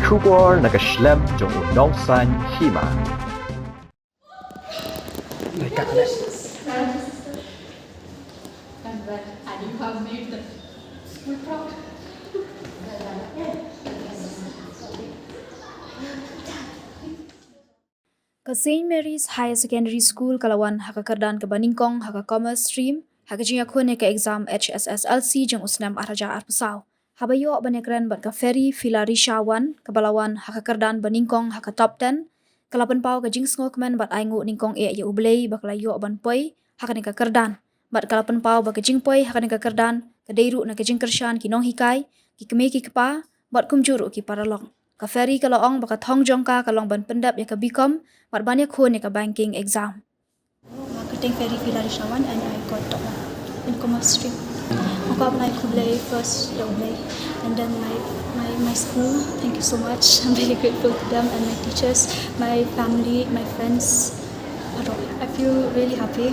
Kubor nakaslem jong unongsan Hima. Này cả đấy. And you have made the school proud. Ka St. Mary's Higher Secondary School Kalawan haka kerdan ke Nyngkong haka commerce stream haka jinga khone ke exam Hsslc jeng usnam araja arpusau. Habayo banekran bat ka ferry Filarisha 1 ke Balawan haka kerdan Nyngkong haka top 10 kalapan pau ka jing ngokman bat aingu Nyngkong ya ublei baklayo ban poi haka ne ka kerdan bat kalapan pau ba ka jing poi haka ne ka kerdan ka deiru na ka jing kershan ki nong hikai ki keme ki kpa bat kumjuru ki paralong. Ka ferry kalong baka thong jongka kalong ban pendap ya ka bikom bat banyak khone ka banking exam. Marketing ferry Filarisha 1 and I got top 1 in commerce stream. Aku apply Kublai first, Ublai, and then my school. Thank you so much. I'm really grateful to them and my teachers, my family, my friends. I feel really happy.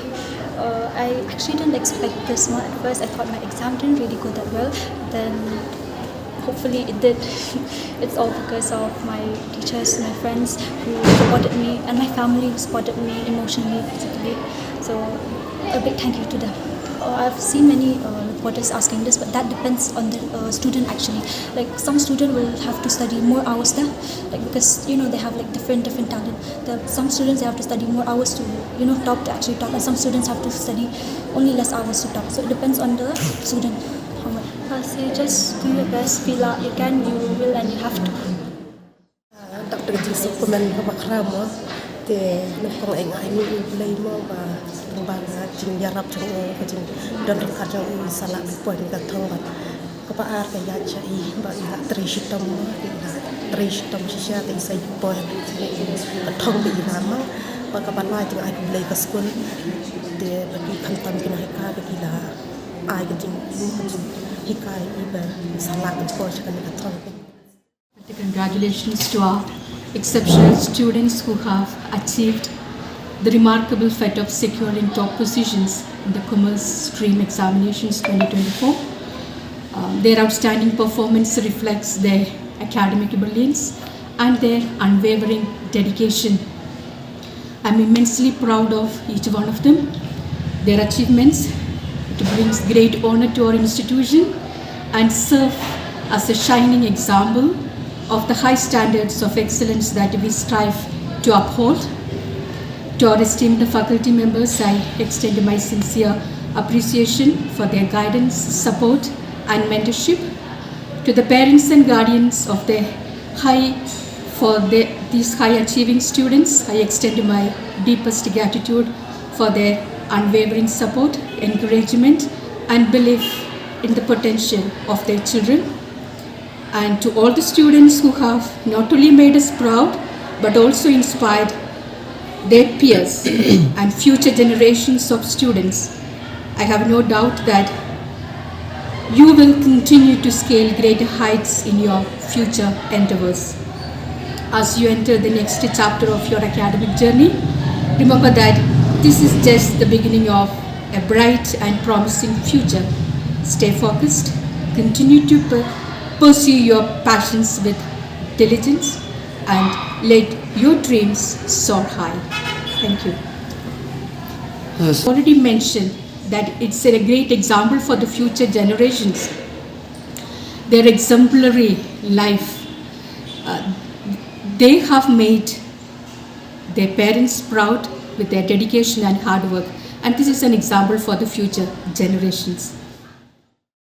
I actually didn't expect this one at first. I thought my exam didn't really go that well. Then hopefully it did. It's all because of my teachers, my friends who supported me, and my family who supported me emotionally, physically. So a big thank you to them. I've seen many reporters asking this, but that depends on the student actually. Like some student will have to study more hours there, like because they have like different talent. Some students they have to study more hours to top to actually top, and some students have to study only less hours to top. So it depends on the student. How much? I'll say just do your best, feel out you can, you will, and you have to. Dr. Superman Bakramo, the Nyngkong ai ni play mo ba bang jing yarap jong ka jing dan ka jong sala poin ka thong ba ka pa ar ka ya chai ba ila trishitam shisha te sai poin ka thong bi na ma ba ka ban lai jing ai play ka school de ba ki khan tam ki na ka ba ki la ai ka jing hikai ba sala ka poin ka thong. Congratulations to our exceptional students who have achieved the remarkable feat of securing top positions in the Commerce Stream Examinations 2024. Their outstanding performance reflects their academic brilliance and their unwavering dedication. I'm immensely proud of each one of them. Their achievements, it brings great honor to our institution and serve as a shining example of the high standards of excellence that we strive to uphold. To our esteemed faculty members, I extend my sincere appreciation for their guidance, support and mentorship. To the parents and guardians of these high achieving students, I extend my deepest gratitude for their unwavering support, encouragement and belief in the potential of their children. And to all the students who have not only made us proud but also inspired their peers and future generations of students, I have no doubt that you will continue to scale greater heights in your future endeavors. As you enter the next chapter of your academic journey, remember that this is just the beginning of a bright and promising future. Stay focused, continue to pursue your passions with diligence and let your dreams soar high. Thank you. Yes. Already mentioned that it's a great example for the future generations. Their exemplary life, they have made their parents proud with their dedication and hard work, and this is an example for the future generations.